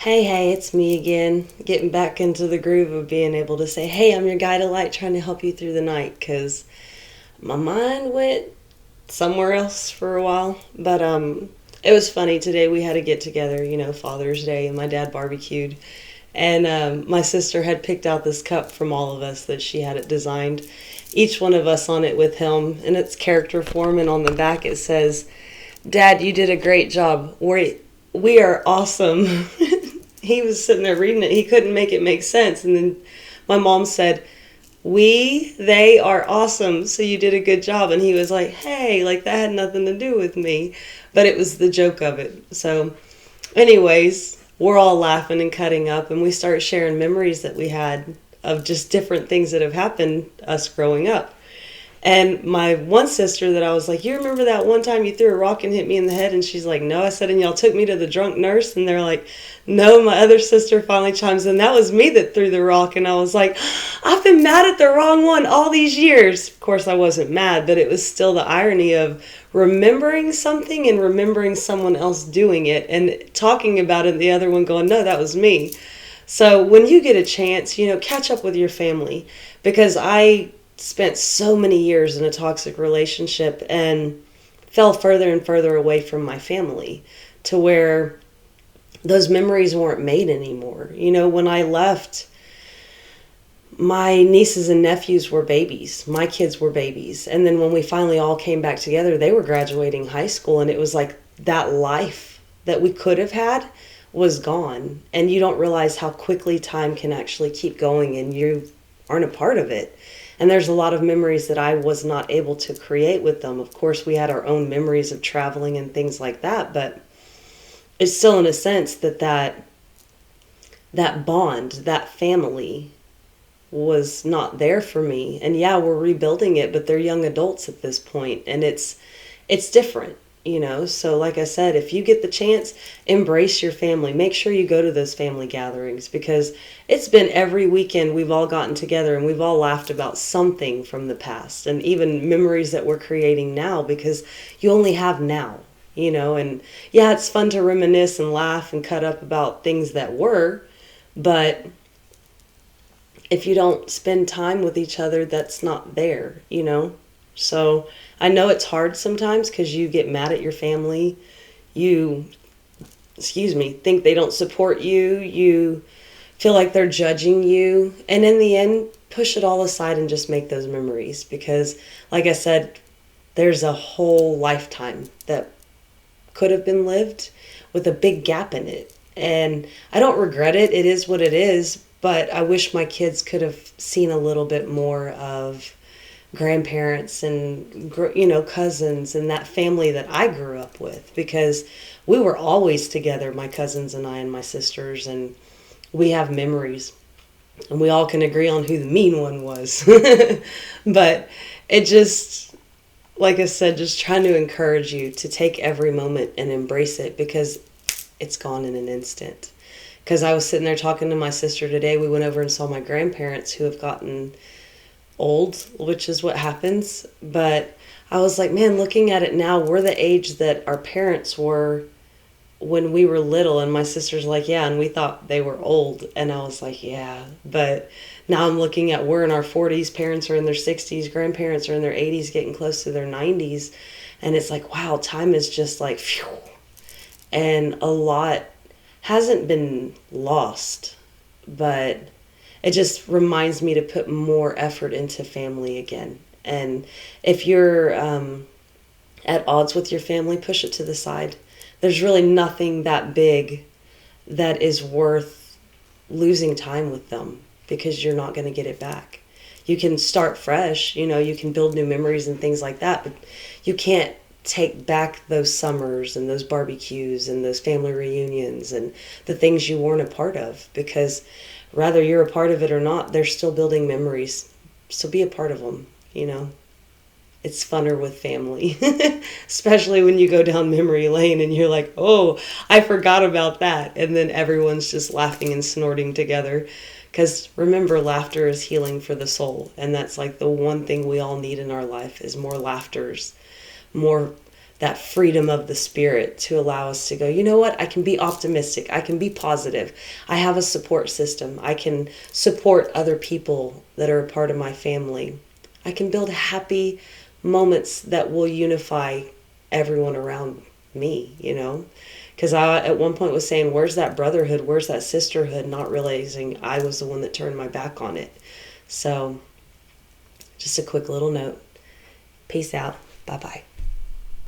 Hey, it's me again, getting back into the groove of being able to say, hey, I'm your guide of light trying to help you through the night because my mind went somewhere else for a while. But it was funny today. We had a get together, Father's Day, and my dad barbecued. And my sister had picked out this cup from all of us that she had it designed, each one of us on it with him in its character form. And on the back it says, Dad, you did a great job. We are awesome. He was sitting there reading it. He couldn't make it make sense. And then my mom said, they are awesome. So you did a good job. And he was like, hey, like that had nothing to do with me. But it was the joke of it. So, anyways, we're all laughing and cutting up. And we start sharing memories that we had of just different things that have happened us growing up. And my one sister that I was like, you remember that one time you threw a rock and hit me in the head? And she's like, no. I said, and y'all took me to the drunk nurse? And they're like, no. My other sister finally chimes in, that was me that threw the rock. And I was like, I've been mad at the wrong one all these years. Of course, I wasn't mad, but it was still the irony of remembering something and remembering someone else doing it and talking about it, and the other one going, no, that was me. So when you get a chance, catch up with your family, because I spent so many years in a toxic relationship and fell further and further away from my family to where those memories weren't made anymore. When I left, my nieces and nephews were babies. My kids were babies. And then when we finally all came back together, they were graduating high school, and it was like that life that we could have had was gone. And you don't realize how quickly time can actually keep going and you aren't a part of it. And there's a lot of memories that I was not able to create with them. Of course, we had our own memories of traveling and things like that, but it's still in a sense that bond, that family was not there for me. And yeah, we're rebuilding it, but they're young adults at this point, and it's different. So like I said, if you get the chance, embrace your family. Make sure you go to those family gatherings, because it's been every weekend we've all gotten together and we've all laughed about something from the past, and even memories that we're creating now, because you only have now, and yeah, it's fun to reminisce and laugh and cut up about things that were, but if you don't spend time with each other, that's not there. So I know it's hard sometimes because you get mad at your family. You, think they don't support you. You feel like they're judging you. And in the end, push it all aside and just make those memories. Because, like I said, there's a whole lifetime that could have been lived with a big gap in it. And I don't regret it. It is what it is. But I wish my kids could have seen a little bit more of grandparents and cousins and that family that I grew up with, because we were always together, my cousins and I and my sisters, and we have memories and we all can agree on who the mean one was. But it just, like I said, just trying to encourage you to take every moment and embrace it, because it's gone in an instant. Because I was sitting there talking to my sister today. We went over and saw my grandparents, who have gotten old, which is what happens. But I was like, man, looking at it now, we're the age that our parents were when we were little. And my sister's like, yeah, and we thought they were old. And I was like, yeah. But now I'm looking at, we're in our 40s, parents are in their 60s, grandparents are in their 80s, getting close to their 90s. And it's like, wow, time is just like, phew. And a lot hasn't been lost, but it just reminds me to put more effort into family again. And if you're at odds with your family, push it to the side. There's really nothing that big that is worth losing time with them, because you're not going to get it back. You can start fresh, you can build new memories and things like that, but you can't take back those summers and those barbecues and those family reunions and the things you weren't a part of, because whether you're a part of it or not, they're still building memories. So be a part of them, It's funner with family, especially when you go down memory lane and you're like, oh, I forgot about that. And then everyone's just laughing and snorting together. Because remember, laughter is healing for the soul. And that's like the one thing we all need in our life is more laughters, more that freedom of the spirit to allow us to go, you know what, I can be optimistic, I can be positive, I have a support system, I can support other people that are a part of my family, I can build happy moments that will unify everyone around me, you know. Because I at one point was saying, where's that brotherhood, where's that sisterhood, not realizing I was the one that turned my back on it. So just a quick little note. Peace out. Bye bye.